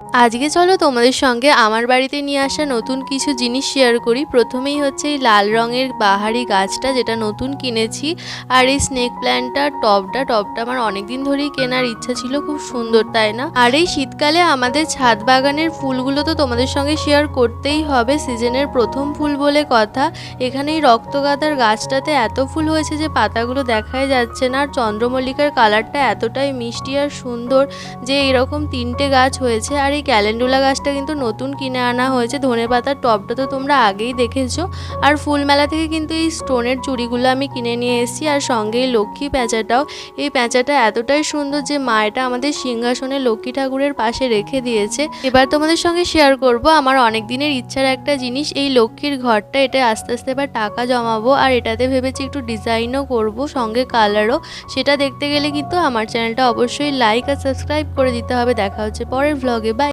আজকে চলো তোমাদের সঙ্গে আমার বাড়িতে নিয়ে আসা নতুন কিছু জিনিস শেয়ার করি। প্রথমেই হচ্ছে এই লাল রঙের বাহারি গাছটা, যেটা নতুন কিনেছি। আর এই স্নেক প্ল্যান্টটা টবটা আমার অনেকদিন ধরেই কেনার ইচ্ছা ছিল, খুব সুন্দর তাই না? আর এই শীতকালে আমাদের ছাদ বাগানের ফুলগুলো তো তোমাদের সঙ্গে শেয়ার করতেই হবে, সিজনের প্রথম ফুল বলে কথা। এখানে এই রক্তগাঁদার গাছটাতে এত ফুল হয়েছে যে পাতাগুলো দেখাই যাচ্ছে না। আর চন্দ্রমল্লিকার কালারটা এতটাই মিষ্টি আর সুন্দর যে এরকম 3টে গাছ হয়েছে। আর এই ক্যালেন্ডুলা গাছটা কিন্তু নতুন কিনে আনা হয়েছে। ধনেপাতার টবটা তো তোমরা আগেই দেখেছো। আর ফুলমেলা থেকে কিন্তু এই স্টোনের চুড়িগুলো আমি কিনে নিয়ে এসেছি, আর সঙ্গে এই লক্ষ্মী প্যাঁচাটাও। এই প্যাঁচাটা এতটাই সুন্দর যে মা এটা আমাদের সিংহাসনে লক্ষ্মী ঠাকুরের পাশে রেখে দিয়েছে। এবার তোমাদের সঙ্গে শেয়ার করব আমার অনেক দিনের ইচ্ছার একটা জিনিস, এই লক্ষ্মীর ঘরটা। এটা আস্তে আস্তে এবার টাকা জমাবো, আর এটাতে ভেবেছি একটু ডিজাইনও করব, সঙ্গে কালারও। সেটা দেখতে গেলে কিন্তু আমার চ্যানেলটা অবশ্যই লাইক আর সাবস্ক্রাইব করে দিতে হবে। দেখা হচ্ছে পরের ভ্লগে।